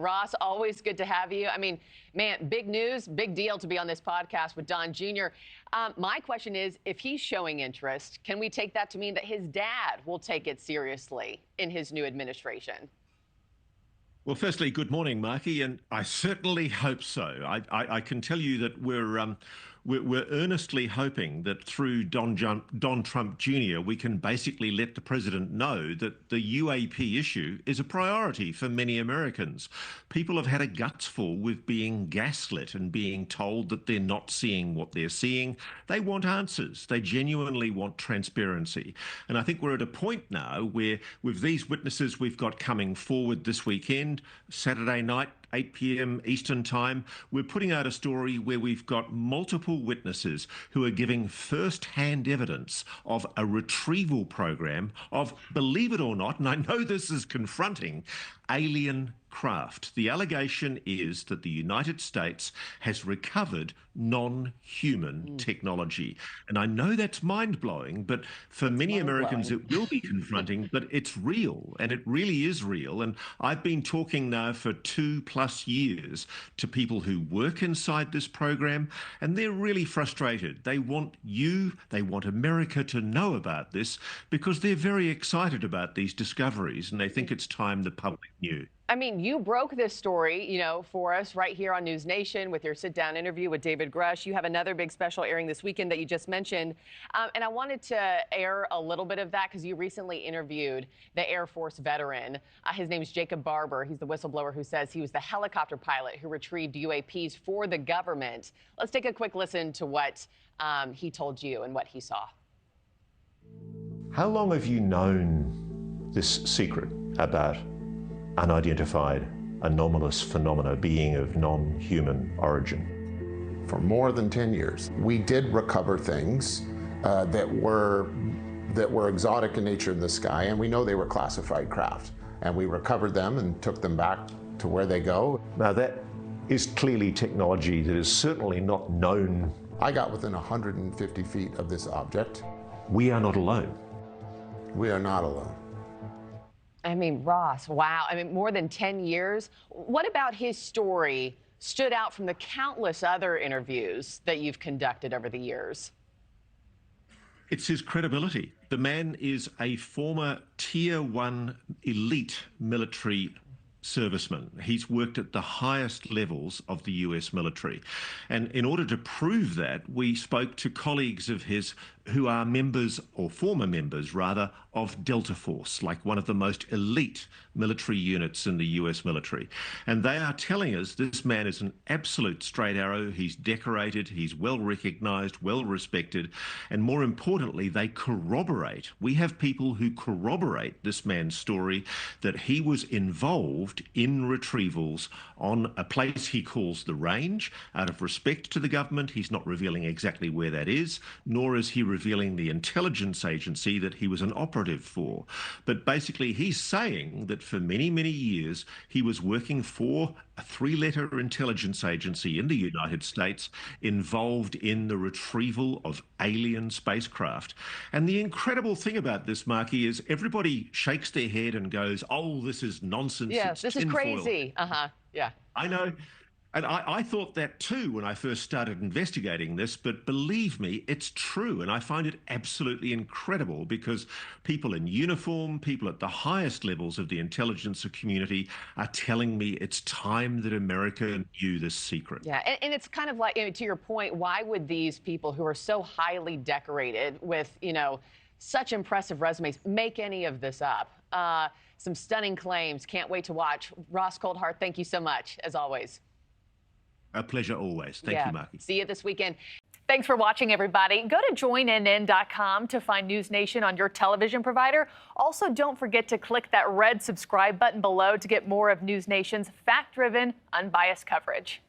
Ross, always good to have you. I mean, man, big news, big deal to be on this podcast with Don Jr. My question is, if he's showing interest, can we take that to mean that his dad will take it seriously in his new administration? Well, firstly, good morning, Markie, and I certainly hope so. I can tell you that we're earnestly hoping that through Don Trump Jr., we can basically let the president know that the UAP issue is a priority for many Americans. People have had a gutsful with being gaslit and being told that they're not seeing what they're seeing. They want answers. They genuinely want transparency. And I think we're at a point now where, with these witnesses we've got coming forward this weekend, Saturday night, 8 p.m. Eastern Time, we're putting out a story where we've got multiple witnesses who are giving first-hand evidence of a retrieval program of, believe it or not, and I know this is confronting, alien craft. The allegation is that the United States has recovered non-human technology. And I know that's mind-blowing, but for many Americans it will be confronting, but it's real, and it really is real. And I've been talking now for 2+ years to people who work inside this program, and they're really frustrated. They want America to know about this because they're very excited about these discoveries, and they think it's time the public knew. I mean, you broke this story, for us right here on NewsNation with your sit-down interview with David Grush. You have another big special airing this weekend that you just mentioned. And I wanted to air a little bit of that because you recently interviewed the Air Force veteran. His name is Jacob Barber. He's the whistleblower who says he was the helicopter pilot who retrieved UAPs for the government. Let's take a quick listen to what he told you and what he saw. How long have you known this secret about unidentified, anomalous phenomena, being of non-human origin? For more than 10 years. We did recover things that were exotic in nature in the sky, and we know they were classified craft. And we recovered them and took them back to where they go. Now that is clearly technology that is certainly not known. I got within 150 feet of this object. We are not alone. We are not alone. I mean, Ross, wow. I mean, more than 10 years. What about his story stood out from the countless other interviews that you've conducted over the years? It's his credibility. The man is a former Tier 1 elite military serviceman. He's worked at the highest levels of the US military. And in order to prove that, we spoke to colleagues of his who are members, or former members rather, of Delta Force, like one of the most elite military units in the US military. And they are telling us this man is an absolute straight arrow. He's decorated, he's well recognized, well respected, and more importantly, they corroborate. We have people who corroborate this man's story that he was involved in retrievals on a place he calls the Range. Out of respect to the government, he's not revealing exactly where that is, nor is he revealing the intelligence agency that he was an operative for. But basically, he's saying that for many, many years, he was working for a 3-letter intelligence agency in the United States involved in the retrieval of alien spacecraft. And the incredible thing about this, Markie, is everybody shakes their head and goes, oh, this is nonsense. Yes, this is crazy. Yeah. I know. And I thought that too when I first started investigating this, but believe me, it's true. And I find it absolutely incredible because people in uniform, people at the highest levels of the intelligence community are telling me it's time that America knew this secret. Yeah, and it's kind of like, to your point, why would these people who are so highly decorated with, such impressive resumes make any of this up? Some stunning claims. Can't wait to watch. Ross Coulthart, thank you so much, as always. A pleasure always. Thank you, Markie. See you this weekend. Thanks for watching, everybody. Go to joinnn.com to find NewsNation on your television provider. Also, don't forget to click that red subscribe button below to get more of NewsNation's fact-driven, unbiased coverage.